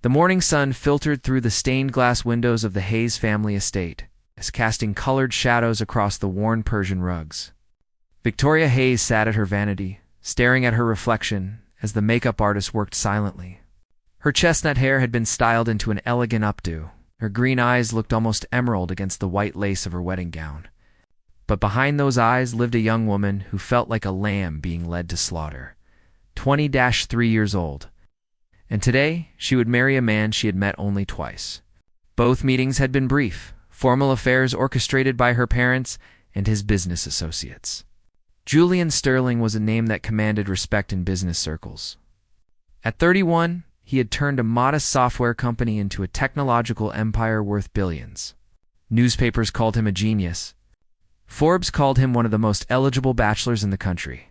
The morning sun filtered through the stained glass windows of the Hayes family estate, as casting colored shadows across the worn Persian rugs. Victoria Hayes sat at her vanity, staring at her reflection as the makeup artist worked silently. Her chestnut hair had been styled into an elegant updo. Her green eyes looked almost emerald against the white lace of her wedding gown. But behind those eyes lived a young woman who felt like a lamb being led to slaughter. 20-3 years old. And today, she would marry a man she had met only twice. Both meetings had been brief, formal affairs orchestrated by her parents and his business associates. Julian Sterling was a name that commanded respect in business circles. At 31, he had turned a modest software company into a technological empire worth billions. Newspapers called him a genius. Forbes called him one of the most eligible bachelors in the country.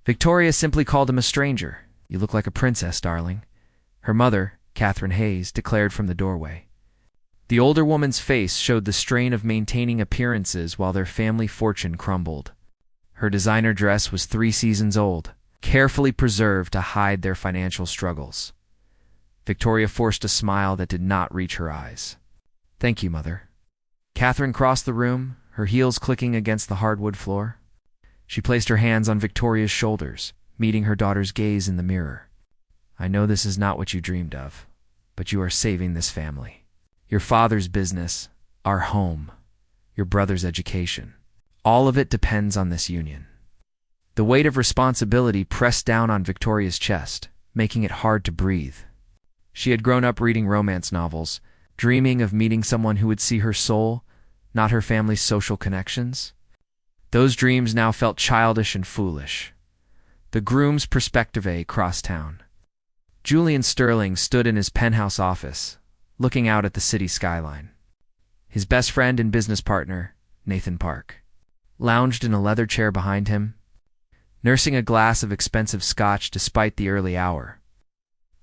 Victoria simply called him a stranger. "You look like a princess, darling," her mother, Catherine Hayes, declared from the doorway. The older woman's face showed the strain of maintaining appearances while their family fortune crumbled. Her designer dress was 3 seasons old, carefully preserved to hide their financial struggles. Victoria forced a smile that did not reach her eyes. "Thank you, Mother." Catherine crossed the room, her heels clicking against the hardwood floor. She placed her hands on Victoria's shoulders, meeting her daughter's gaze in the mirror. "I know this is not what you dreamed of, but you are saving this family. Your father's business, our home, your brother's education. All of it depends on this union." The weight of responsibility pressed down on Victoria's chest, making it hard to breathe. She had grown up reading romance novels, dreaming of meeting someone who would see her soul, not her family's social connections. Those dreams now felt childish and foolish. The groom's perspective crossed town. Julian Sterling stood in his penthouse office, looking out at the city skyline. His best friend and business partner, Nathan Park, lounged in a leather chair behind him, nursing a glass of expensive scotch despite the early hour.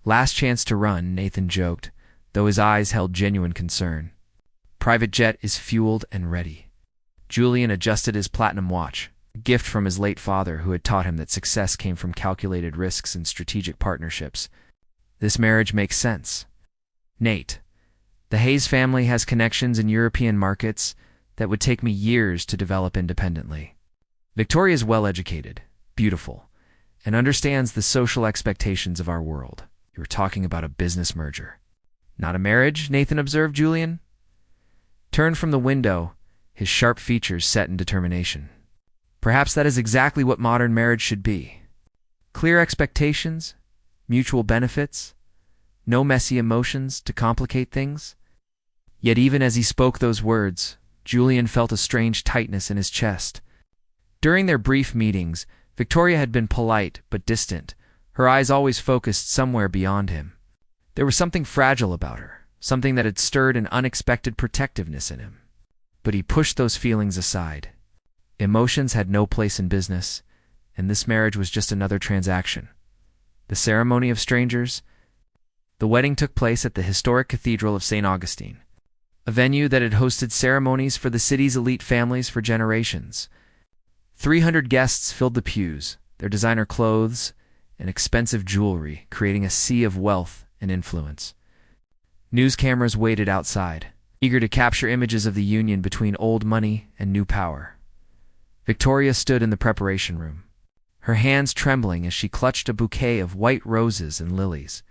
"Last chance to run," Nathan joked, though his eyes held genuine concern. "Private jet is fueled and ready." Julian adjusted his platinum watch, a gift from his late father who had taught him that success came from calculated risks and strategic partnerships. "This marriage makes sense. Nate, the Hayes family has connections in European markets that would take me years to develop independently. Victoria is well-educated, beautiful, and understands the social expectations of our world. You were talking about a business merger. Not a marriage," Nathan observed Julian. Turned from the window, his sharp features set in determination. "Perhaps that is exactly what modern marriage should be. Clear expectations, mutual benefits, no messy emotions to complicate things." Yet even as he spoke those words, Julian felt a strange tightness in his chest. During their brief meetings, Victoria had been polite but distant, her eyes always focused somewhere beyond him. There was something fragile about her, something that had stirred an unexpected protectiveness in him. But he pushed those feelings aside. Emotions had no place in business, and this marriage was just another transaction. The ceremony of strangers. The wedding took place at the historic Cathedral of St. Augustine, a venue that had hosted ceremonies for the city's elite families for generations. 300 guests filled the pews, their designer clothes and expensive jewelry creating a sea of wealth and influence. News cameras waited outside, eager to capture images of the union between old money and new power. Victoria stood in the preparation room, her hands trembling as she clutched a bouquet of white roses and lilies.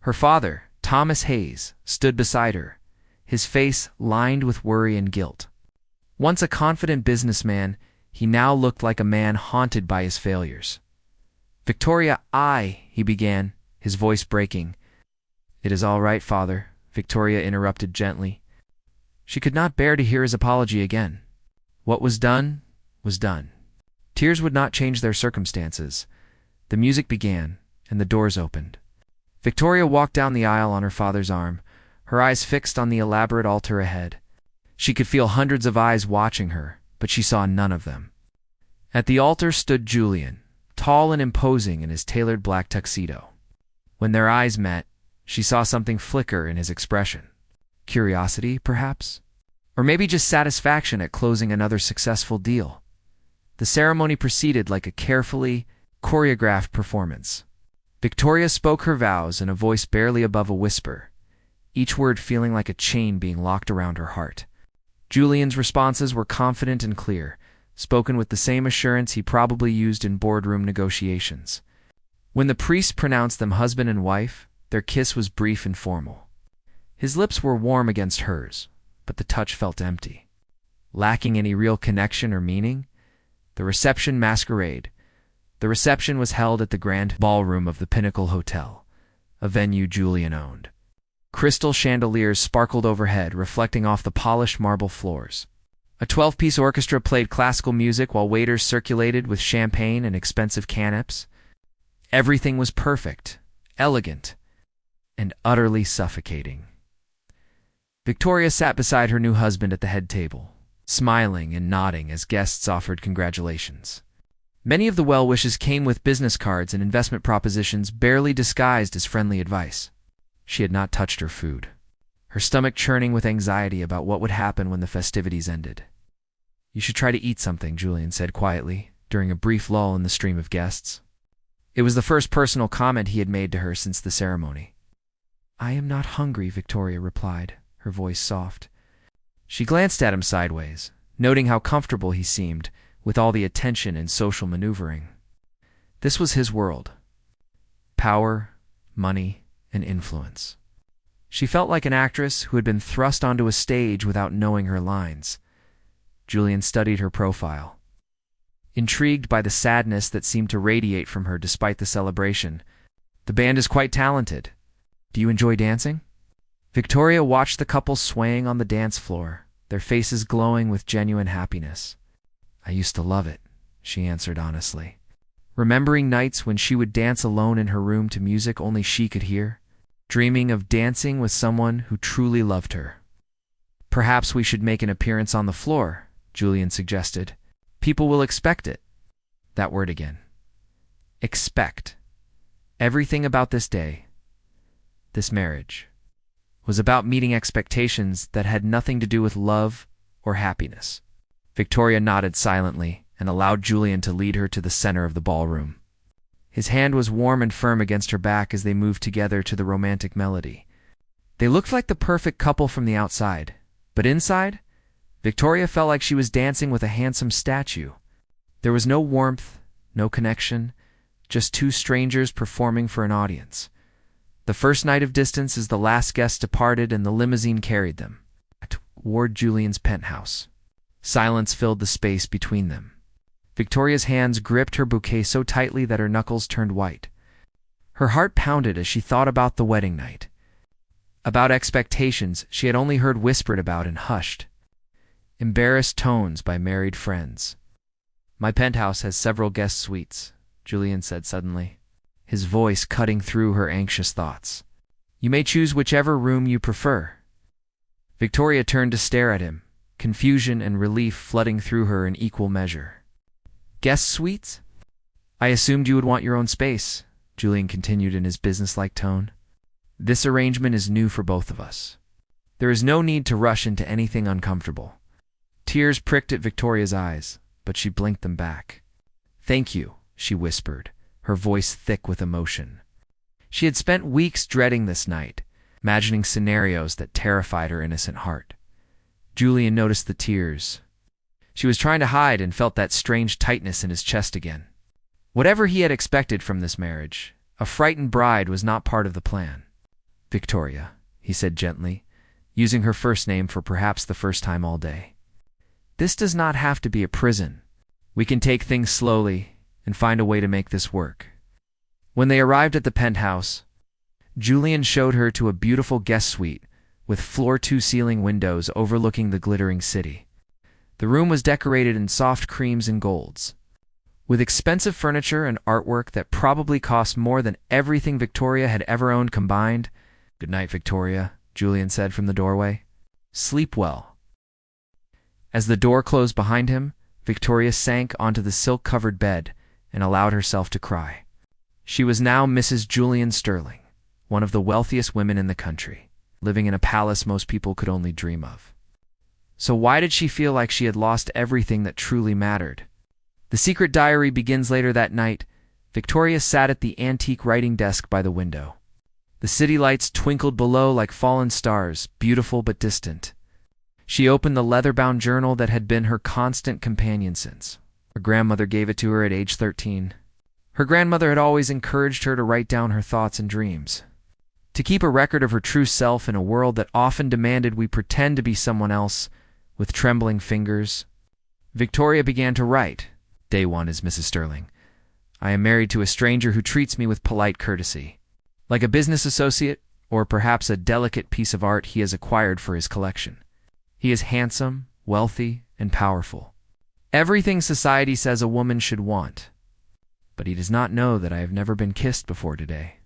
Her father, Thomas Hayes, stood beside her, his face lined with worry and guilt. Once a confident businessman, he now looked like a man haunted by his failures. "Victoria, he began, his voice breaking. "It is all right, Father," Victoria interrupted gently. She could not bear to hear his apology again. What was done was done. Tears would not change their circumstances. The music began, and the doors opened. Victoria walked down the aisle on her father's arm, her eyes fixed on the elaborate altar ahead. She could feel hundreds of eyes watching her, but she saw none of them. At the altar stood Julian, tall and imposing in his tailored black tuxedo. When their eyes met, she saw something flicker in his expression. Curiosity, perhaps? Or maybe just satisfaction at closing another successful deal. The ceremony proceeded like a carefully choreographed performance. Victoria spoke her vows in a voice barely above a whisper, each word feeling like a chain being locked around her heart. Julian's responses were confident and clear, spoken with the same assurance he probably used in boardroom negotiations. When the priest pronounced them husband and wife, their kiss was brief and formal. His lips were warm against hers, but the touch felt empty. Lacking any real connection or meaning, the reception masquerade. The reception was held at the grand ballroom of the Pinnacle Hotel, a venue Julian owned. Crystal chandeliers sparkled overhead, reflecting off the polished marble floors. A 12-piece orchestra played classical music while waiters circulated with champagne and expensive canapes. Everything was perfect, elegant, and utterly suffocating. Victoria sat beside her new husband at the head table, smiling and nodding as guests offered congratulations. Many of the well wishes came with business cards and investment propositions barely disguised as friendly advice. She had not touched her food, her stomach churning with anxiety about what would happen when the festivities ended. "You should try to eat something," Julian said quietly, during a brief lull in the stream of guests. It was the first personal comment he had made to her since the ceremony. "I am not hungry," Victoria replied, her voice soft. She glanced at him sideways, noting how comfortable he seemed with all the attention and social maneuvering. This was his world. Power, money, and influence. She felt like an actress who had been thrust onto a stage without knowing her lines. Julian studied her profile. Intrigued by the sadness that seemed to radiate from her despite the celebration. "The band is quite talented. Do you enjoy dancing?" Victoria watched the couple swaying on the dance floor, their faces glowing with genuine happiness. "I used to love it," she answered honestly, remembering nights when she would dance alone in her room to music only she could hear, dreaming of dancing with someone who truly loved her. "Perhaps we should make an appearance on the floor," Julian suggested. "People will expect it." That word again. Expect. Everything about this day, this marriage, was about meeting expectations that had nothing to do with love or happiness. Victoria nodded silently and allowed Julian to lead her to the center of the ballroom. His hand was warm and firm against her back as they moved together to the romantic melody. They looked like the perfect couple from the outside, but inside, Victoria felt like she was dancing with a handsome statue. There was no warmth, no connection, just two strangers performing for an audience. The first night of distance as the last guest departed and the limousine carried them toward Julian's penthouse. Silence filled the space between them. Victoria's hands gripped her bouquet so tightly that her knuckles turned white. Her heart pounded as she thought about the wedding night, about expectations she had only heard whispered about in hushed, embarrassed tones by married friends. "My penthouse has several guest suites," Julian said suddenly, his voice cutting through her anxious thoughts. "You may choose whichever room you prefer." Victoria turned to stare at him, confusion and relief flooding through her in equal measure. "Guest suites? I assumed you would want your own space," Julian continued in his businesslike tone. "This arrangement is new for both of us. There is no need to rush into anything uncomfortable." Tears pricked at Victoria's eyes, but she blinked them back. "Thank you," she whispered, her voice thick with emotion. She had spent weeks dreading this night, imagining scenarios that terrified her innocent heart. Julian noticed the tears. She was trying to hide and felt that strange tightness in his chest again. Whatever he had expected from this marriage, a frightened bride was not part of the plan. "Victoria," he said gently, using her first name for perhaps the first time all day. "This does not have to be a prison. We can take things slowly and find a way to make this work." When they arrived at the penthouse, Julian showed her to a beautiful guest suite with floor-to-ceiling windows overlooking the glittering city. The room was decorated in soft creams and golds, with expensive furniture and artwork that probably cost more than everything Victoria had ever owned combined. "Good night, Victoria," Julian said from the doorway. "Sleep well." As the door closed behind him, Victoria sank onto the silk-covered bed and allowed herself to cry. She was now Mrs. Julian Sterling, one of the wealthiest women in the country, living in a palace most people could only dream of. So why did she feel like she had lost everything that truly mattered? The secret diary begins later that night, Victoria sat at the antique writing desk by the window. The city lights twinkled below like fallen stars, beautiful but distant. She opened the leather-bound journal that had been her constant companion since her grandmother gave it to her at age 13. Her grandmother had always encouraged her to write down her thoughts and dreams, to keep a record of her true self in a world that often demanded we pretend to be someone else. With trembling fingers, Victoria began to write. Day 1 is Mrs. Sterling. I am married to a stranger who treats me with polite courtesy, like a business associate or perhaps a delicate piece of art he has acquired for his collection. He is handsome, wealthy, and powerful. Everything society says a woman should want. But he does not know that I have never been kissed before today.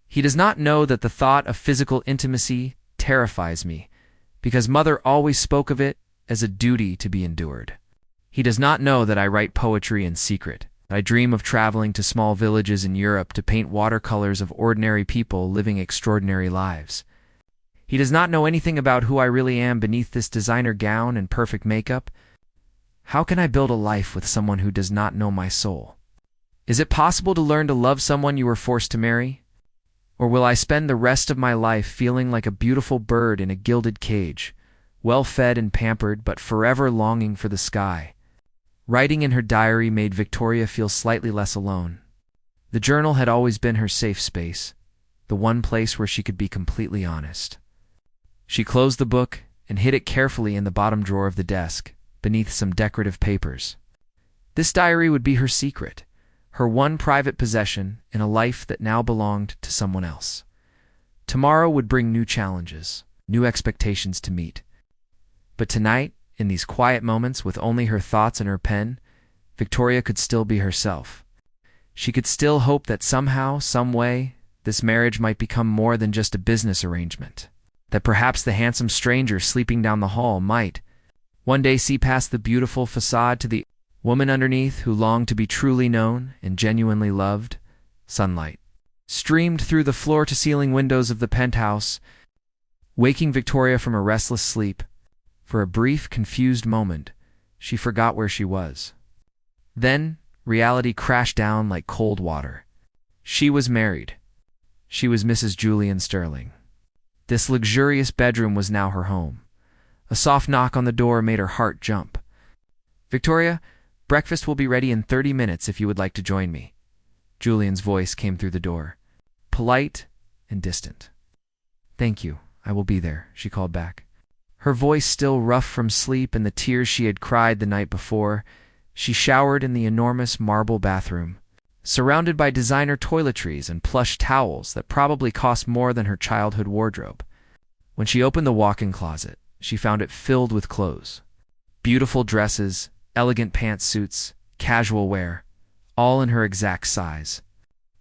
He does not know that the thought of physical intimacy terrifies me, because mother always spoke of it as a duty to be endured. He does not know that I write poetry in secret. I dream of traveling to small villages in Europe to paint watercolors of ordinary people living extraordinary lives. He does not know anything about who I really am beneath this designer gown and perfect makeup. How can I build a life with someone who does not know my soul? Is it possible to learn to love someone you were forced to marry? Or will I spend the rest of my life feeling like a beautiful bird in a gilded cage, well-fed and pampered, but forever longing for the sky? Writing in her diary made Victoria feel slightly less alone. The journal had always been her safe space, the one place where she could be completely honest. She closed the book and hid it carefully in the bottom drawer of the desk, beneath some decorative papers. This diary would be her secret, her one private possession in a life that now belonged to someone else. Tomorrow would bring new challenges, new expectations to meet. But tonight, in these quiet moments with only her thoughts and her pen, Victoria could still be herself. She could still hope that somehow, some way, this marriage might become more than just a business arrangement. That perhaps the handsome stranger sleeping down the hall might one day see past the beautiful facade to the woman underneath who longed to be truly known and genuinely loved. Sunlight streamed through the floor-to-ceiling windows of the penthouse, waking Victoria from a restless sleep. For a brief, confused moment, she forgot where she was. Then, reality crashed down like cold water. She was married. She was Mrs. Julian Sterling. This luxurious bedroom was now her home. A soft knock on the door made her heart jump. Victoria, breakfast will be ready in 30 minutes if you would like to join me. Julian's voice came through the door, polite and distant. Thank you, I will be there, she called back. Her voice still rough from sleep and the tears she had cried the night before. She showered in the enormous marble bathroom, surrounded by designer toiletries and plush towels that probably cost more than her childhood wardrobe. When she opened the walk-in closet, she found it filled with clothes. Beautiful dresses, elegant pantsuits, casual wear, all in her exact size.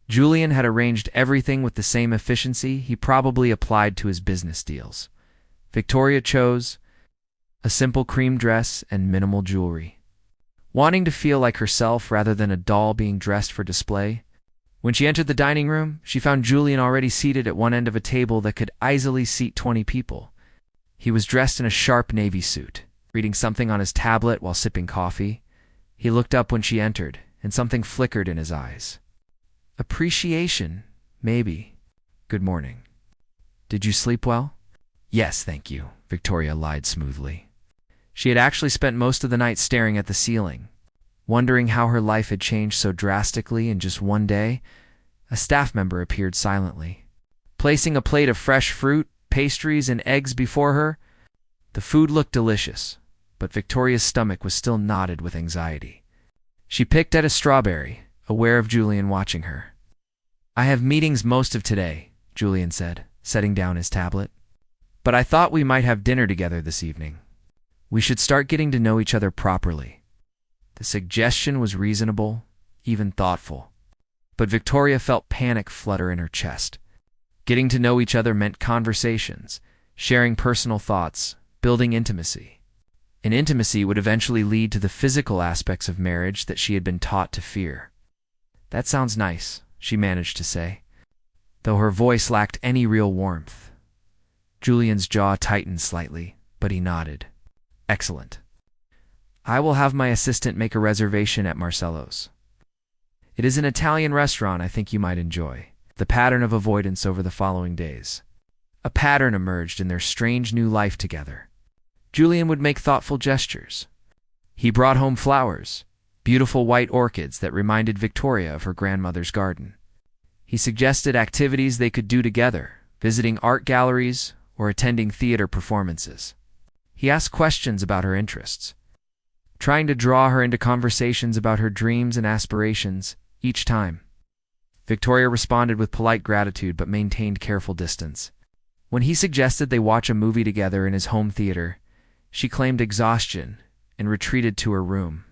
Julian had arranged everything with the same efficiency he probably applied to his business deals. Victoria chose a simple cream dress and minimal jewelry. Wanting to feel like herself rather than a doll being dressed for display, when she entered the dining room, she found Julian already seated at one end of a table that could easily seat 20 people. He was dressed in a sharp navy suit, reading something on his tablet while sipping coffee. He looked up when she entered, and something flickered in his eyes. Appreciation, maybe. Good morning. Did you sleep well? Yes, thank you, Victoria lied smoothly. She had actually spent most of the night staring at the ceiling, wondering how her life had changed so drastically in just one day. A staff member appeared silently, placing a plate of fresh fruit, pastries, and eggs before her. The food looked delicious, but Victoria's stomach was still knotted with anxiety. She picked at a strawberry, aware of Julian watching her. I have meetings most of today, Julian said, setting down his tablet. But I thought we might have dinner together this evening. We should start getting to know each other properly. The suggestion was reasonable, even thoughtful. But Victoria felt panic flutter in her chest. Getting to know each other meant conversations, sharing personal thoughts, building intimacy. And intimacy would eventually lead to the physical aspects of marriage that she had been taught to fear. That sounds nice, she managed to say, though her voice lacked any real warmth. Julian's jaw tightened slightly, but he nodded. Excellent. I will have my assistant make a reservation at Marcello's. It is an Italian restaurant I think you might enjoy. The pattern of avoidance over the following days. A pattern emerged in their strange new life together. Julian would make thoughtful gestures. He brought home flowers, beautiful white orchids that reminded Victoria of her grandmother's garden. He suggested activities they could do together, visiting art galleries or attending theater performances. He asked questions about her interests, trying to draw her into conversations about her dreams and aspirations each time. Victoria responded with polite gratitude but maintained careful distance. When he suggested they watch a movie together in his home theater, she claimed exhaustion and retreated to her room.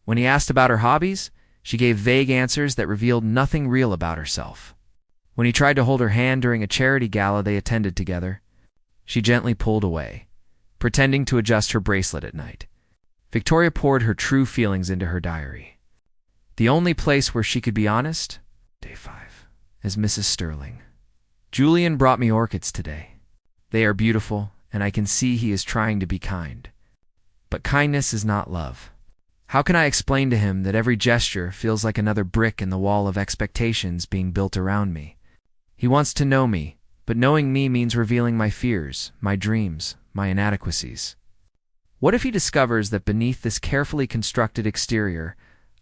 When he asked about her hobbies, she gave vague answers that revealed nothing real about herself. When he tried to hold her hand during a charity gala they attended together, she gently pulled away, pretending to adjust her bracelet at night. Victoria poured her true feelings into her diary. The only place where she could be honest? Day 5. As Mrs. Sterling. Julian brought me orchids today. They are beautiful, and I can see he is trying to be kind. But kindness is not love. How can I explain to him that every gesture feels like another brick in the wall of expectations being built around me? He wants to know me, but knowing me means revealing my fears, my dreams, my inadequacies. What if he discovers that beneath this carefully constructed exterior,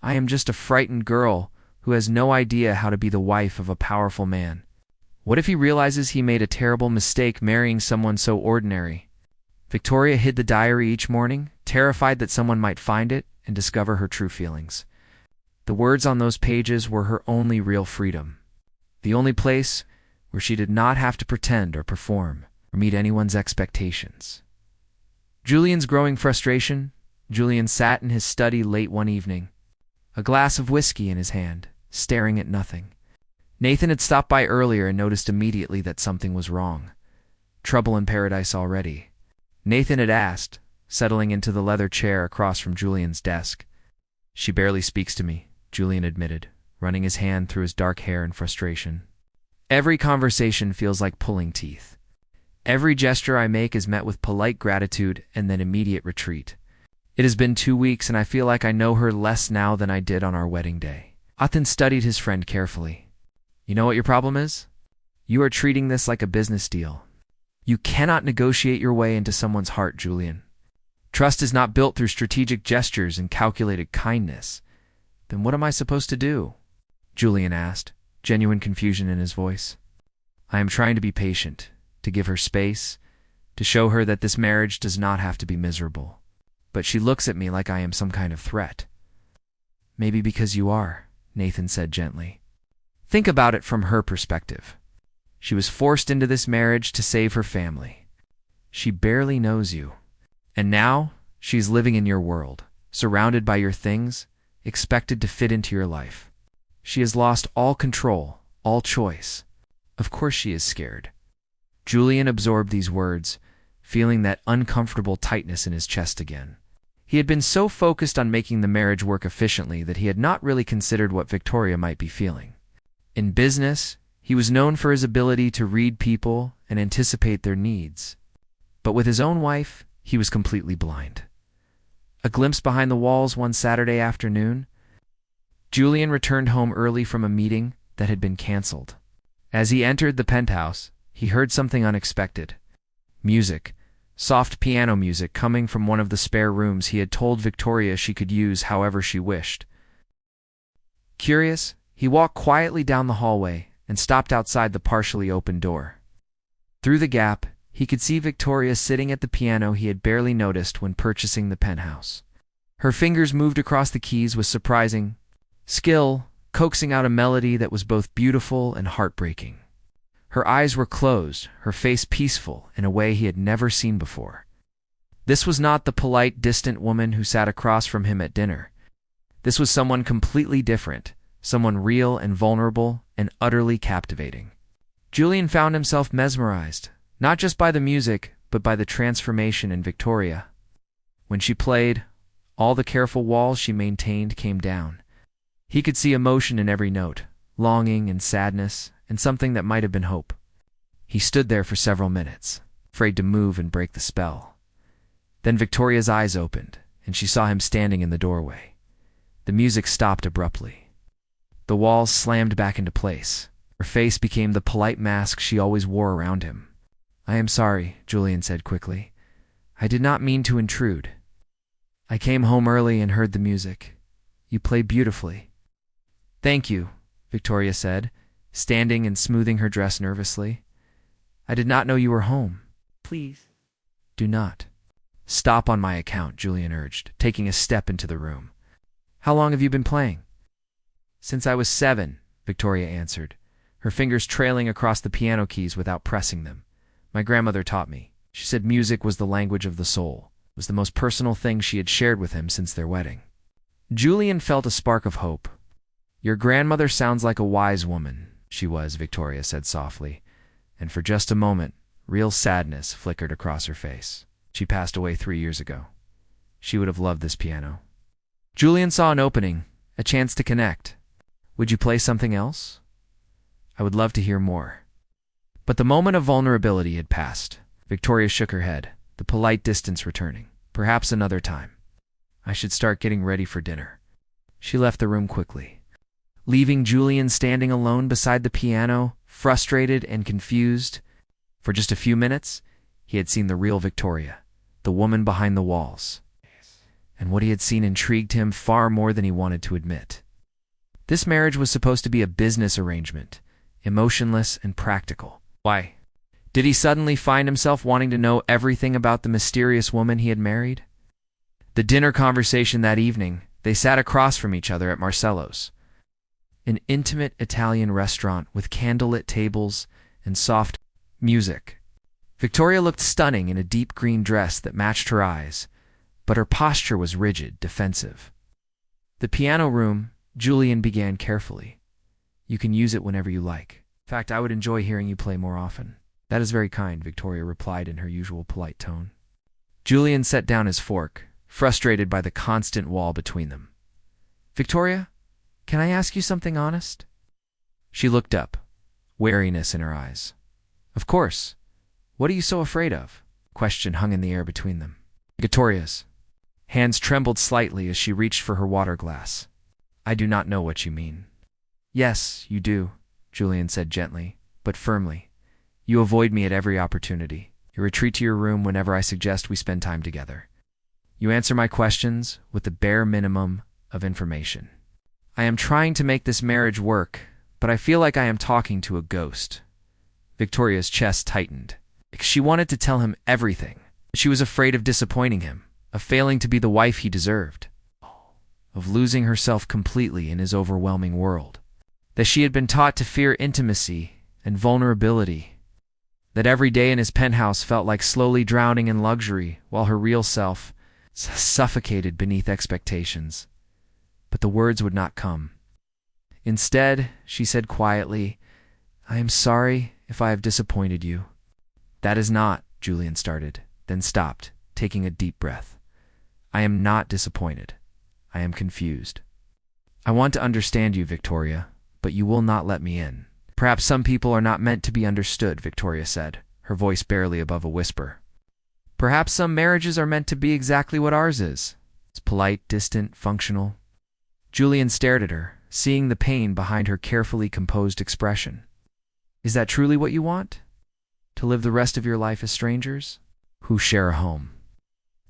I am just a frightened girl who has no idea how to be the wife of a powerful man? What if he realizes he made a terrible mistake marrying someone so ordinary? Victoria hid the diary each morning, terrified that someone might find it and discover her true feelings. The words on those pages were her only real freedom, the only place where she did not have to pretend or perform or meet anyone's expectations. Julian's growing frustration. Julian sat in his study late one evening, a glass of whiskey in his hand, staring at nothing. Nathan had stopped by earlier and noticed immediately that something was wrong. Trouble in paradise already, Nathan had asked, settling into the leather chair across from Julian's desk. She barely speaks to me, Julian admitted, running his hand through his dark hair in frustration. Every conversation feels like pulling teeth. Every gesture I make is met with polite gratitude and then immediate retreat. It has been 2 weeks and I feel like I know her less now than I did on our wedding day. Athan studied his friend carefully. You know what your problem is? You are treating this like a business deal. You cannot negotiate your way into someone's heart, Julian. Trust is not built through strategic gestures and calculated kindness. Then what am I supposed to do? Julian asked, genuine confusion in his voice. I am trying to be patient, to give her space, to show her that this marriage does not have to be miserable. But she looks at me like I am some kind of threat. Maybe because you are, Nathan said gently. Think about it from her perspective. She was forced into this marriage to save her family. She barely knows you. And now, she's living in your world, surrounded by your things, expected to fit into your life. She has lost all control, all choice. Of course she is scared. Julian absorbed these words, feeling that uncomfortable tightness in his chest again. He had been so focused on making the marriage work efficiently that he had not really considered what Victoria might be feeling. In business, he was known for his ability to read people and anticipate their needs. But with his own wife, he was completely blind. A glimpse behind the walls one Saturday afternoon. Julian returned home early from a meeting that had been canceled. As he entered the penthouse, he heard something unexpected. Music, soft piano music coming from one of the spare rooms he had told Victoria she could use however she wished. Curious, he walked quietly down the hallway and stopped outside the partially open door. Through the gap, he could see Victoria sitting at the piano he had barely noticed when purchasing the penthouse. Her fingers moved across the keys with surprising skill, coaxing out a melody that was both beautiful and heartbreaking. Her eyes were closed, her face peaceful in a way he had never seen before. This was not the polite, distant woman who sat across from him at dinner. This was someone completely different, someone real and vulnerable and utterly captivating. Julian found himself mesmerized, not just by the music, but by the transformation in Victoria. When she played, all the careful walls she maintained came down. He could see emotion in every note, longing and sadness, and something that might have been hope. He stood there for several minutes, afraid to move and break the spell. Then Victoria's eyes opened, and she saw him standing in the doorway. The music stopped abruptly. The walls slammed back into place. Her face became the polite mask she always wore around him. "I am sorry," Julian said quickly. "I did not mean to intrude. I came home early and heard the music. You play beautifully." "Thank you," Victoria said, standing and smoothing her dress nervously. "I did not know you were home." "Please, do not stop on my account," Julian urged, taking a step into the room. "How long have you been playing?" "Since I was 7, Victoria answered, her fingers trailing across the piano keys without pressing them. "My grandmother taught me. She said music was the language of the soul. It was the most personal thing she had shared with him since their wedding." Julian felt a spark of hope. "Your grandmother sounds like a wise woman." "She was," Victoria said softly, and for just a moment, real sadness flickered across her face. "She passed away 3 years ago. She would have loved this piano." Julian saw an opening, a chance to connect. "Would you play something else?" "I would love to hear more." But the moment of vulnerability had passed. Victoria shook her head, the polite distance returning. "Perhaps another time. I should start getting ready for dinner." She left the room quickly, leaving Julian standing alone beside the piano, frustrated and confused. For just a few minutes, he had seen the real Victoria, the woman behind the walls. And what he had seen intrigued him far more than he wanted to admit. This marriage was supposed to be a business arrangement, emotionless and practical. Why did he suddenly find himself wanting to know everything about the mysterious woman he had married? The dinner conversation that evening, they sat across from each other at Marcello's, an intimate Italian restaurant with candlelit tables and soft music. Victoria looked stunning in a deep green dress that matched her eyes, but her posture was rigid, defensive. The piano room, Julian began carefully. "You can use it whenever you like. In fact, I would enjoy hearing you play more often." "That is very kind," Victoria replied in her usual polite tone. Julian set down his fork, frustrated by the constant wall between them. "Victoria, can I ask you something honest?" She looked up, wariness in her eyes. "Of course. What are you so afraid of?" Question hung in the air between them. Victoria's hands trembled slightly as she reached for her water glass. "I do not know what you mean." "Yes, you do," Julian said gently, but firmly. "You avoid me at every opportunity. You retreat to your room whenever I suggest we spend time together. You answer my questions with the bare minimum of information. I am trying to make this marriage work, but I feel like I am talking to a ghost." Victoria's chest tightened. She wanted to tell him everything. She was afraid of disappointing him, of failing to be the wife he deserved, of losing herself completely in his overwhelming world. That she had been taught to fear intimacy and vulnerability. That every day in his penthouse felt like slowly drowning in luxury, while her real self suffocated beneath expectations. But the words would not come. Instead, she said quietly, "I am sorry if I have disappointed you." "That is not," Julian started, then stopped, taking a deep breath. "I am not disappointed. I am confused. I want to understand you, Victoria, but you will not let me in." "Perhaps some people are not meant to be understood," Victoria said, her voice barely above a whisper. "Perhaps some marriages are meant to be exactly what ours is. It's polite, distant, functional." Julian stared at her, seeing the pain behind her carefully composed expression. "Is that truly what you want? To live the rest of your life as strangers who share a home?"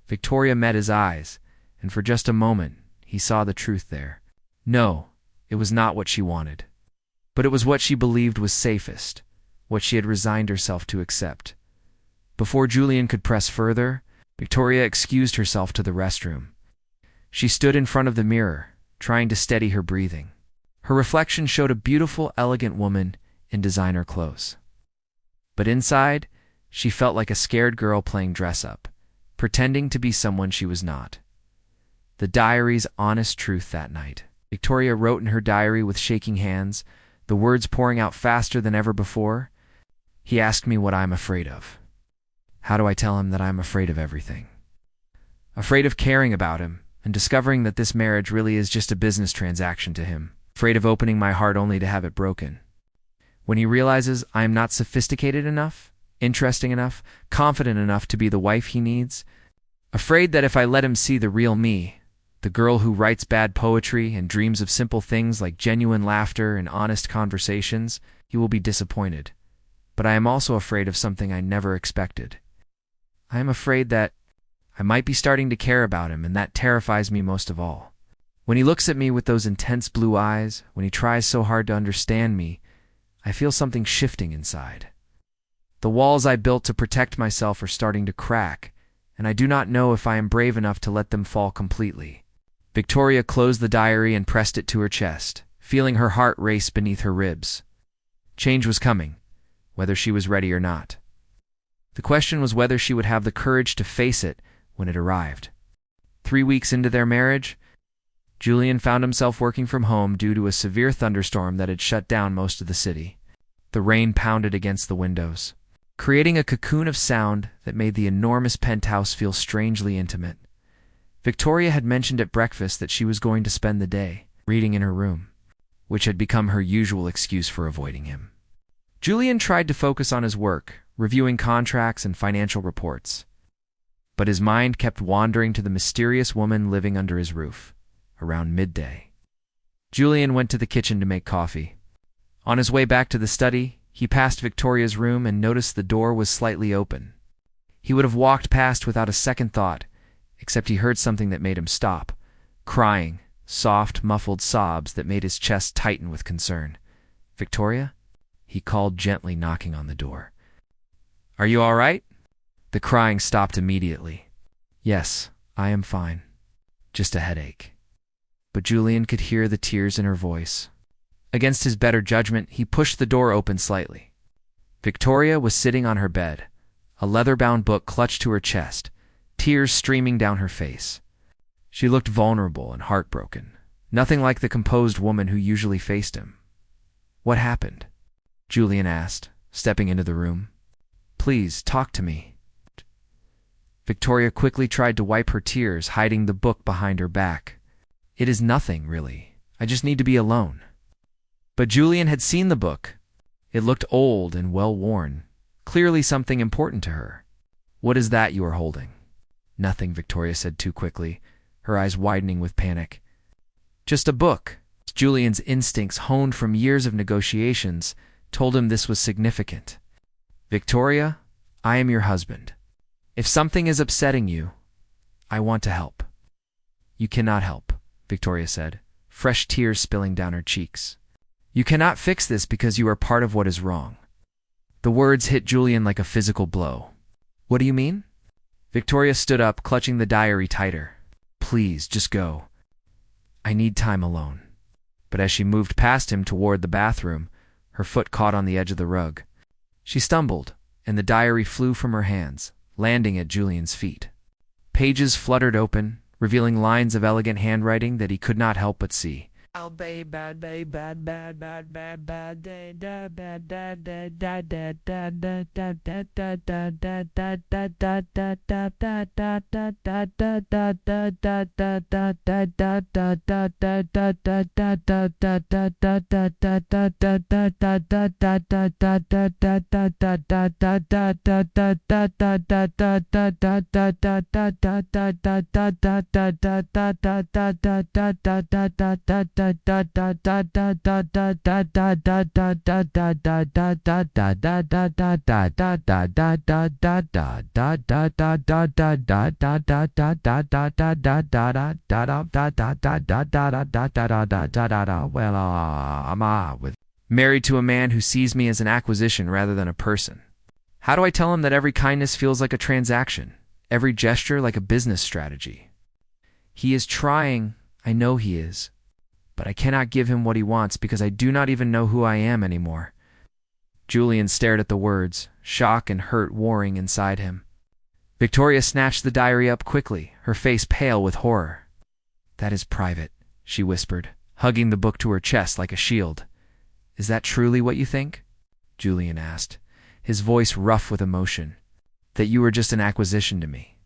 Victoria met his eyes, and for just a moment, he saw the truth there. No, it was not what she wanted. But it was what she believed was safest, what she had resigned herself to accept. Before Julian could press further, Victoria excused herself to the restroom. She stood in front of the mirror, trying to steady her breathing. Her reflection showed a beautiful, elegant woman in designer clothes. But inside, she felt like a scared girl playing dress-up, pretending to be someone she was not. The diary's honest truth that night. Victoria wrote in her diary with shaking hands, the words pouring out faster than ever before. "He asked me what I'm afraid of. How do I tell him that I'm afraid of everything? Afraid of caring about him and discovering that this marriage really is just a business transaction to him. Afraid of opening my heart only to have it broken. When he realizes I am not sophisticated enough, interesting enough, confident enough to be the wife he needs. Afraid that if I let him see the real me, The girl who writes bad poetry and dreams of simple things like genuine laughter and honest conversations, you will be disappointed. But I am also afraid of something I never expected. I am afraid that I might be starting to care about him, and that terrifies me most of all. When he looks at me with those intense blue eyes, when he tries so hard to understand me, I feel something shifting inside. The walls I built to protect myself are starting to crack, and I do not know if I am brave enough to let them fall completely. Victoria closed the diary and pressed it to her chest, feeling her heart race beneath her ribs. Change was coming, whether she was ready or not. The question was whether she would have the courage to face it when it arrived. 3 weeks into their marriage, Julian found himself working from home due to a severe thunderstorm that had shut down most of the city. The rain pounded against the windows, creating a cocoon of sound that made the enormous penthouse feel strangely intimate. Victoria had mentioned at breakfast that she was going to spend the day reading in her room, which had become her usual excuse for avoiding him. Julian tried to focus on his work, reviewing contracts and financial reports. But his mind kept wandering to the mysterious woman living under his roof. Around midday, Julian went to the kitchen to make coffee. On his way back to the study, he passed Victoria's room and noticed the door was slightly open. He would have walked past without a second thought, except he heard something that made him stop, crying, soft, muffled sobs that made his chest tighten with concern. "Victoria?" he called, gently knocking on the door. "Are you all right?" The crying stopped immediately. "Yes, I am fine. Just a headache." But Julian could hear the tears in her voice. Against his better judgment, he pushed the door open slightly. Victoria was sitting on her bed, a leather-bound book clutched to her chest, tears streaming down her face. She looked vulnerable and heartbroken, nothing like the composed woman who usually faced him. "What happened?" Julian asked, stepping into the room. "Please, talk to me." Victoria quickly tried to wipe her tears, hiding the book behind her back. "It is nothing, really. I just need to be alone." But Julian had seen the book. It looked old and well-worn, clearly something important to her. "What is that you are holding?" "Nothing," Victoria said too quickly, her eyes widening with panic. "Just a book." Julian's instincts, honed from years of negotiations, told him this was significant. "Victoria, I am your husband. If something is upsetting you, I want to help." "You cannot help," Victoria said, fresh tears spilling down her cheeks. "You cannot fix this because you are part of what is wrong." The words hit Julian like a physical blow. "What do you mean?" Victoria stood up, clutching the diary tighter. "Please, just go. I need time alone." But as she moved past him toward the bathroom, her foot caught on the edge of the rug. She stumbled, and the diary flew from her hands, landing at Julian's feet. Pages fluttered open, revealing lines of elegant handwriting that he could not help but see. "I'll be bad, bad, bad, bad, bad, bad, bad, bad, bad, bad, bad, bad, bad, bad, bad, bad, bad, bad, bad, Married to a man who sees me as an acquisition rather than a person. How do I tell him that every kindness feels like a transaction, every gesture like a business strategy? He is trying, I know he is, but I cannot give him what he wants because I do not even know who I am anymore." Julian stared at the words, shock and hurt warring inside him. Victoria snatched the diary up quickly, her face pale with horror. "That is private," she whispered, hugging the book to her chest like a shield. "Is that truly what you think?" Julian asked, his voice rough with emotion. "That you are just an acquisition to me?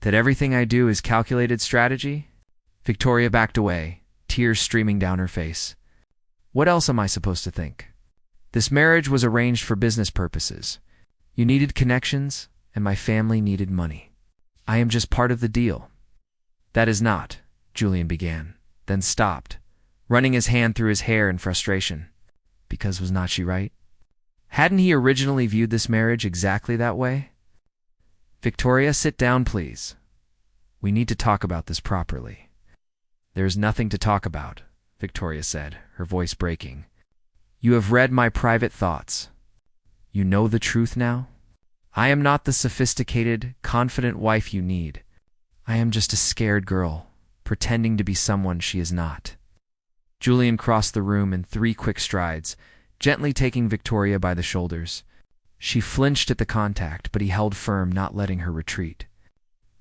That everything I do is calculated strategy?" Victoria backed away, tears streaming down her face. "What else am I supposed to think? This marriage was arranged for business purposes. You needed connections, and my family needed money. I am just part of the deal." "That is not," Julian began, then stopped, running his hand through his hair in frustration. Because was not she right? Hadn't he originally viewed this marriage exactly that way? Victoria, sit down, please. We need to talk about this properly. There is nothing to talk about, Victoria said, her voice breaking. You have read my private thoughts. You know the truth now? I am not the sophisticated, confident wife you need. I am just a scared girl, pretending to be someone she is not. Julian crossed the room in 3 quick strides, gently taking Victoria by the shoulders. She flinched at the contact, but he held firm, not letting her retreat.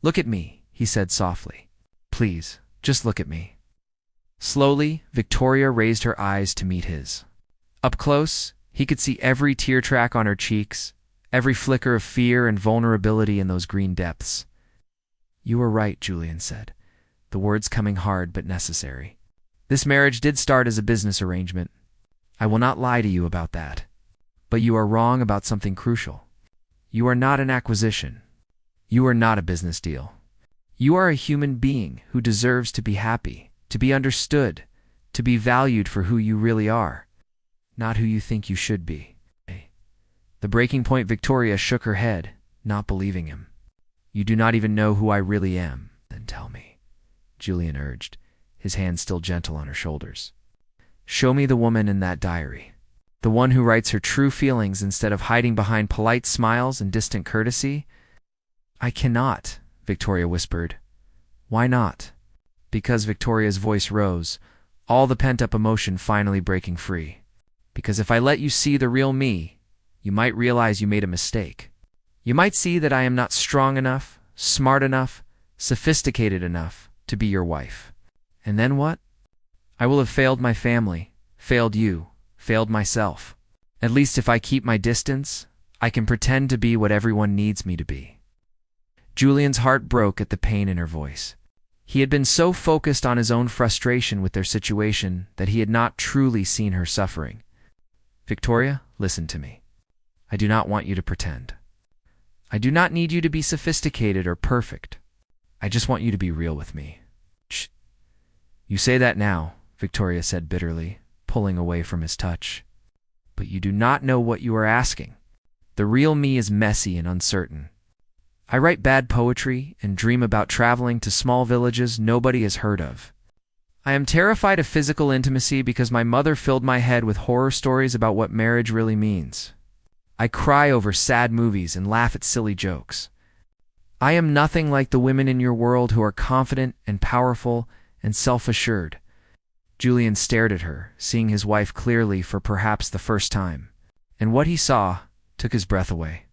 Look at me, he said softly. Please, just look at me. Slowly, Victoria raised her eyes to meet his. Up close, he could see every tear track on her cheeks, every flicker of fear and vulnerability in those green depths. You were right, Julian said, the words coming hard but necessary. This marriage did start as a business arrangement. I will not lie to you about that. But you are wrong about something crucial. You are not an acquisition. You are not a business deal. You are a human being who deserves to be happy, to be understood, to be valued for who you really are, not who you think you should be. The breaking point. Victoria shook her head, not believing him. You do not even know who I really am. Then tell me, Julian urged, his hand still gentle on her shoulders. Show me the woman in that diary, the one who writes her true feelings instead of hiding behind polite smiles and distant courtesy. I cannot, Victoria whispered. Why not? Because Victoria's voice rose, all the pent-up emotion finally breaking free. Because if I let you see the real me, you might realize you made a mistake. You might see that I am not strong enough, smart enough, sophisticated enough to be your wife. And then what? I will have failed my family, failed you, failed myself. At least if I keep my distance, I can pretend to be what everyone needs me to be. Julian's heart broke at the pain in her voice. He had been so focused on his own frustration with their situation that he had not truly seen her suffering. Victoria, listen to me. I do not want you to pretend. I do not need you to be sophisticated or perfect. I just want you to be real with me. Shh. You say that now, Victoria said bitterly, pulling away from his touch. But you do not know what you are asking. The real me is messy and uncertain. I write bad poetry and dream about traveling to small villages nobody has heard of. I am terrified of physical intimacy because my mother filled my head with horror stories about what marriage really means. I cry over sad movies and laugh at silly jokes. I am nothing like the women in your world who are confident and powerful and self-assured. Julian stared at her, seeing his wife clearly for perhaps the first time, and what he saw took his breath away.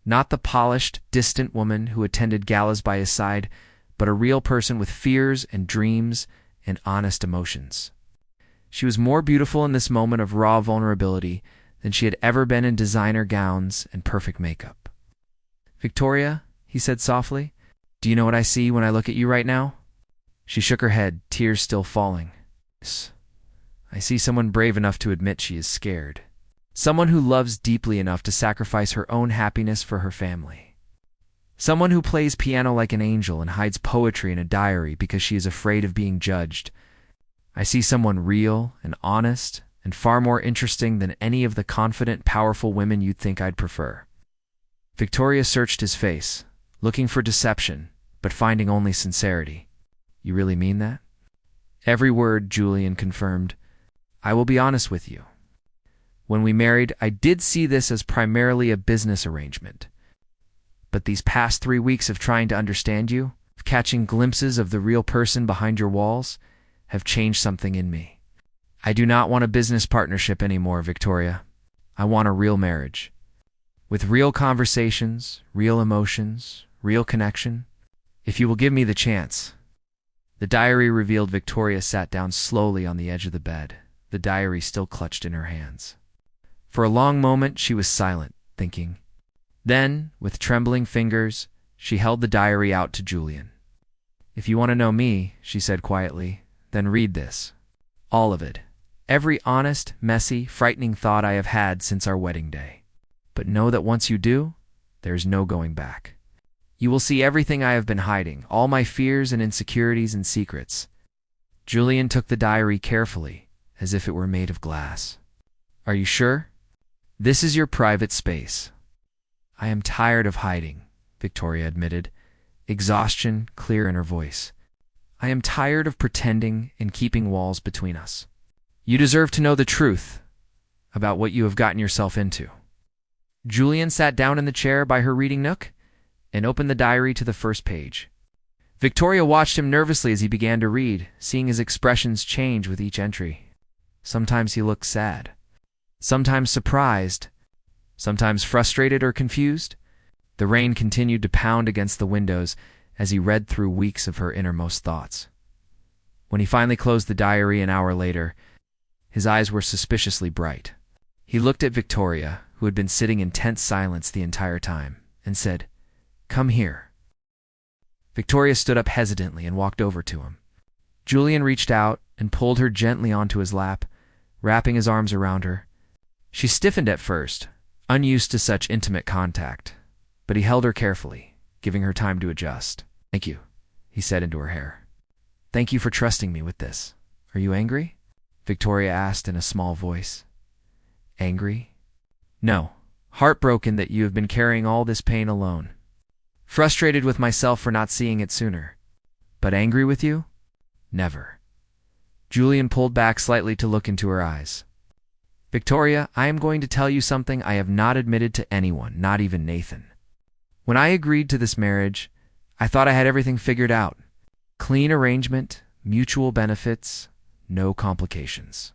Not the polished, distant woman who attended galas by his side, but a real person with fears and dreams and honest emotions. She was more beautiful in this moment of raw vulnerability than she had ever been in designer gowns and perfect makeup. Victoria, he said softly, do you know what I see when I look at you right now? She shook her head, tears still falling. I see someone brave enough to admit she is scared. Someone who loves deeply enough to sacrifice her own happiness for her family. Someone who plays piano like an angel and hides poetry in a diary because she is afraid of being judged. I see someone real and honest and far more interesting than any of the confident, powerful women you'd think I'd prefer. Victoria searched his face, looking for deception, but finding only sincerity. You really mean that? Every word, Julian confirmed. I will be honest with you. When we married, I did see this as primarily a business arrangement. But these past 3 weeks of trying to understand you, of catching glimpses of the real person behind your walls, have changed something in me. I do not want a business partnership anymore, Victoria. I want a real marriage. With real conversations, real emotions, real connection. If you will give me the chance. The diary revealed Victoria sat down slowly on the edge of the bed, the diary still clutched in her hands. For a long moment she was silent, thinking. Then, with trembling fingers, she held the diary out to Julian. If you want to know me, she said quietly, then read this. All of it. Every honest, messy, frightening thought I have had since our wedding day. But know that once you do, there's no going back. You will see everything I have been hiding, all my fears and insecurities and secrets, Julian took the diary carefully, as if it were made of glass. "Are you sure? This is your private space." "I am tired of hiding," Victoria admitted, exhaustion clear in her voice. "I am tired of pretending and keeping walls between us. You deserve to know the truth about what you have gotten yourself into." Julian sat down in the chair by her reading nook and opened the diary to the first page. Victoria watched him nervously as he began to read, seeing his expressions change with each entry. Sometimes he looked sad, sometimes surprised, sometimes frustrated or confused. The rain continued to pound against the windows as he read through weeks of her innermost thoughts. When he finally closed the diary an hour later, his eyes were suspiciously bright. He looked at Victoria, who had been sitting in tense silence the entire time, and said, "Come here." Victoria stood up hesitantly and walked over to him. Julian reached out and pulled her gently onto his lap, wrapping his arms around her. She stiffened at first, unused to such intimate contact, but he held her carefully, giving her time to adjust. "Thank you," he said into her hair. "Thank you for trusting me with this. Are you angry?" Victoria asked in a small voice. "Angry? No. Heartbroken that you have been carrying all this pain alone. Frustrated with myself for not seeing it sooner. But angry with you? Never." Julian pulled back slightly to look into her eyes. "Victoria, I am going to tell you something I have not admitted to anyone, not even Nathan. When I agreed to this marriage, I thought I had everything figured out. Clean arrangement, mutual benefits, no complications.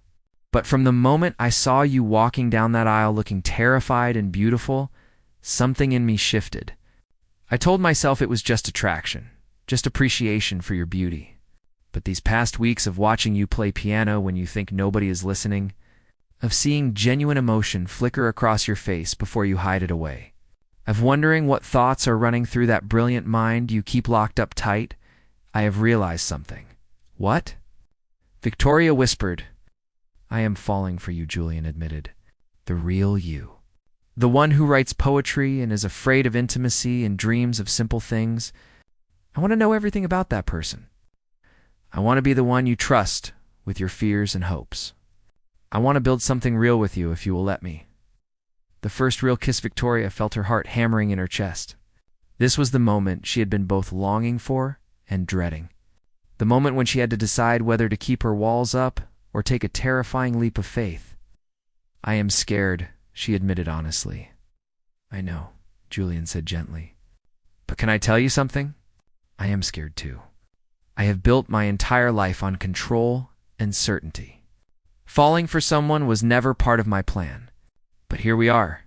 But from the moment I saw you walking down that aisle looking terrified and beautiful, something in me shifted. I told myself it was just attraction, just appreciation for your beauty. But these past weeks of watching you play piano when you think nobody is listening, of seeing genuine emotion flicker across your face before you hide it away, of wondering what thoughts are running through that brilliant mind you keep locked up tight, I have realized something." "What?" Victoria whispered. "I am falling for you," Julian admitted. "The real you. The one who writes poetry and is afraid of intimacy and dreams of simple things. I want to know everything about that person. I want to be the one you trust with your fears and hopes. I want to build something real with you if you will let me." The first real kiss Victoria felt her heart hammering in her chest. This was the moment she had been both longing for and dreading. The moment when she had to decide whether to keep her walls up or take a terrifying leap of faith. "I am scared," she admitted honestly. "I know," Julian said gently. "But can I tell you something? I am scared too. I have built my entire life on control and certainty. Falling for someone was never part of my plan. But here we are."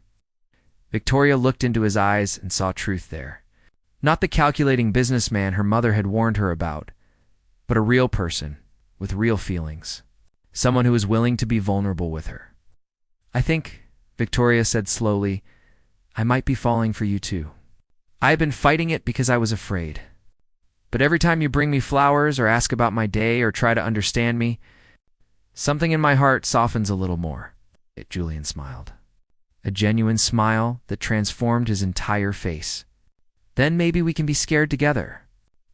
Victoria looked into his eyes and saw truth there. Not the calculating businessman her mother had warned her about, but a real person with real feelings. Someone who was willing to be vulnerable with her. "I think," Victoria said slowly, "I might be falling for you too. I have been fighting it because I was afraid. But every time you bring me flowers or ask about my day or try to understand me, something in my heart softens a little more." Julian smiled. A genuine smile that transformed his entire face. "Then maybe we can be scared together.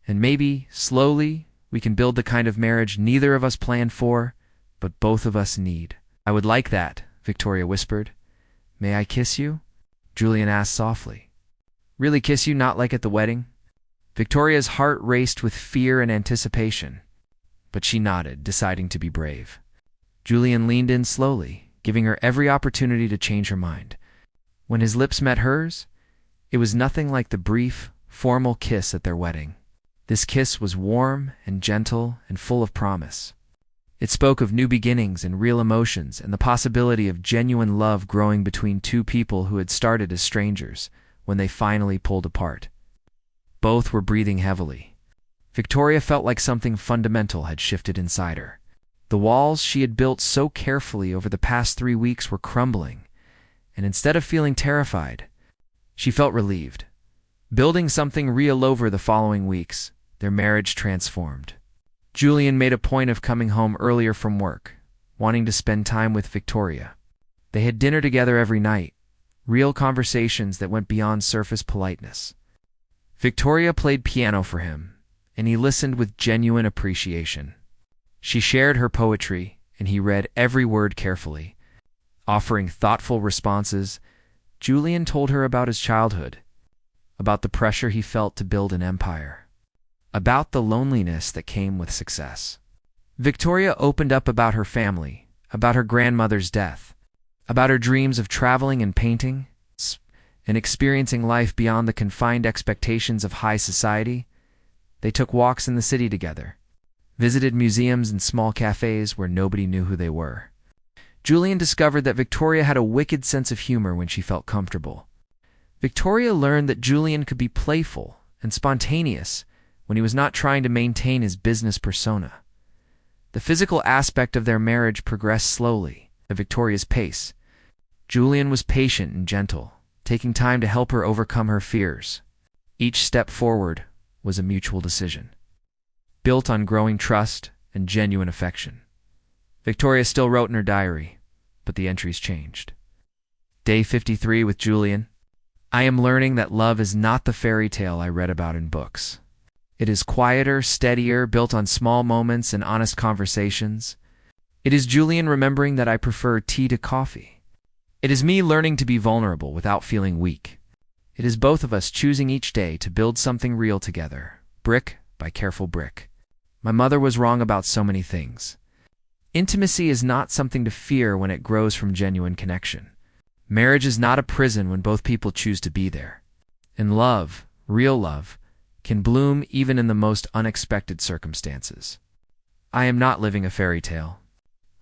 And maybe, slowly, we can build the kind of marriage neither of us planned for, but both of us need." "I would like that," Victoria whispered. "May I kiss you?" Julian asked softly. "Really kiss you, not like at the wedding?" Victoria's heart raced with fear and anticipation, but she nodded, deciding to be brave. Julian leaned in slowly, giving her every opportunity to change her mind. When his lips met hers, it was nothing like the brief, formal kiss at their wedding. This kiss was warm and gentle and full of promise. It spoke of new beginnings and real emotions and the possibility of genuine love growing between two people who had started as strangers when they finally pulled apart. Both were breathing heavily. Victoria felt like something fundamental had shifted inside her. The walls she had built so carefully over the past 3 weeks were crumbling, and instead of feeling terrified, she felt relieved. Building something real over the following weeks, their marriage transformed. Julian made a point of coming home earlier from work, wanting to spend time with Victoria. They had dinner together every night, real conversations that went beyond surface politeness. Victoria played piano for him, and he listened with genuine appreciation. She shared her poetry, and he read every word carefully. Offering thoughtful responses, Julian told her about his childhood, about the pressure he felt to build an empire, about the loneliness that came with success. Victoria opened up about her family, about her grandmother's death, about her dreams of traveling and painting, and experiencing life beyond the confined expectations of high society. They took walks in the city together, visited museums and small cafes where nobody knew who they were. Julian discovered that Victoria had a wicked sense of humor when she felt comfortable. Victoria learned that Julian could be playful and spontaneous when he was not trying to maintain his business persona. The physical aspect of their marriage progressed slowly, at Victoria's pace. Julian was patient and gentle, taking time to help her overcome her fears. Each step forward was a mutual decision, built on growing trust and genuine affection. Victoria still wrote in her diary, but the entries changed. Day 53 with Julian. I am learning that love is not the fairy tale I read about in books. It is quieter, steadier, built on small moments and honest conversations. It is Julian remembering that I prefer tea to coffee. It is me learning to be vulnerable without feeling weak. It is both of us choosing each day to build something real together, brick by careful brick. My mother was wrong about so many things. Intimacy is not something to fear when it grows from genuine connection. Marriage is not a prison when both people choose to be there. And love, real love, can bloom even in the most unexpected circumstances. I am not living a fairy tale.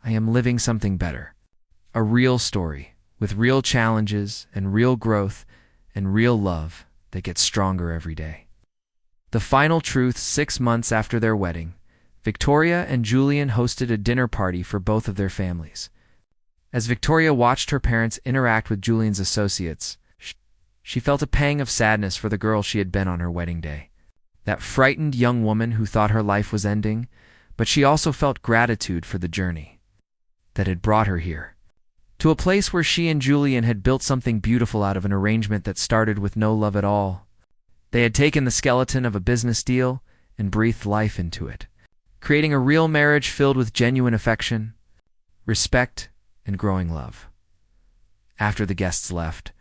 I am living something better. A real story, with real challenges and real growth and real love that gets stronger every day. The final truth: 6 months after their wedding, Victoria and Julian hosted a dinner party for both of their families. As Victoria watched her parents interact with Julian's associates, she felt a pang of sadness for the girl she had been on her wedding day. That frightened young woman who thought her life was ending, but she also felt gratitude for the journey that had brought her here, to a place where she and Julian had built something beautiful out of an arrangement that started with no love at all. They had taken the skeleton of a business deal and breathed life into it, creating a real marriage filled with genuine affection, respect, and growing love. After the guests left,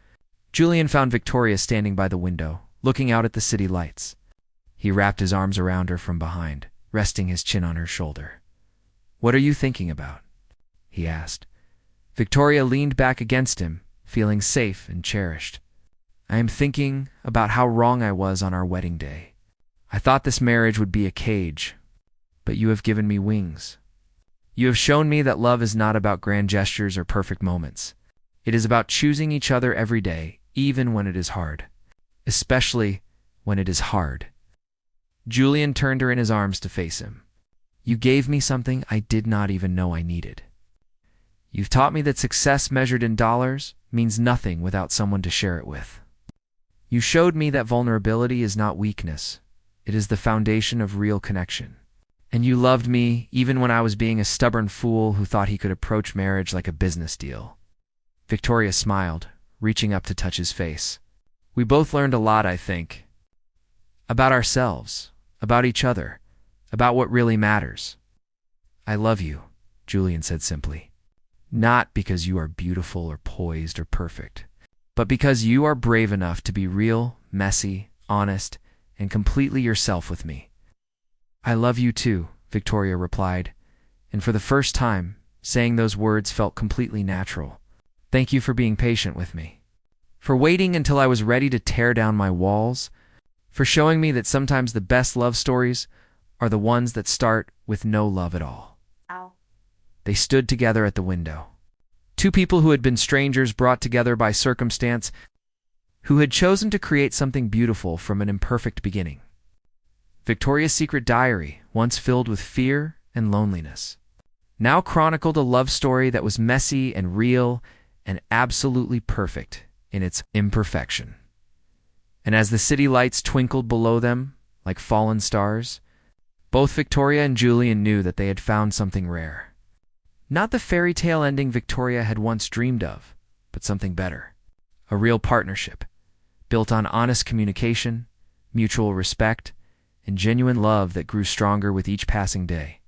Julian found Victoria standing by the window, looking out at the city lights. He wrapped his arms around her from behind, resting his chin on her shoulder. "What are you thinking about?" he asked. Victoria leaned back against him, feeling safe and cherished. "I am thinking about how wrong I was on our wedding day. I thought this marriage would be a cage, but you have given me wings. You have shown me that love is not about grand gestures or perfect moments. It is about choosing each other every day, even when it is hard. Especially when it is hard." Julian turned her in his arms to face him. "You gave me something I did not even know I needed. You've taught me that success measured in dollars means nothing without someone to share it with. You showed me that vulnerability is not weakness. It is the foundation of real connection. And you loved me even when I was being a stubborn fool who thought he could approach marriage like a business deal." Victoria smiled, reaching up to touch his face. "We both learned a lot, I think. About ourselves, about each other, about what really matters." "I love you," Julian said simply. "Not because you are beautiful or poised or perfect, but because you are brave enough to be real, messy, honest, and completely yourself with me." "I love you too," Victoria replied, and for the first time, saying those words felt completely natural. "Thank you for being patient with me, for waiting until I was ready to tear down my walls, for showing me that sometimes the best love stories are the ones that start with no love at all." Ow. They stood together at the window. Two people who had been strangers brought together by circumstance, who had chosen to create something beautiful from an imperfect beginning. Victoria's secret diary, once filled with fear and loneliness, now chronicled a love story that was messy and real and absolutely perfect in its imperfection. And as the city lights twinkled below them like fallen stars, both Victoria and Julian knew that they had found something rare. Not the fairy tale ending Victoria had once dreamed of, but something better. A real partnership, built on honest communication, mutual respect, and genuine love that grew stronger with each passing day.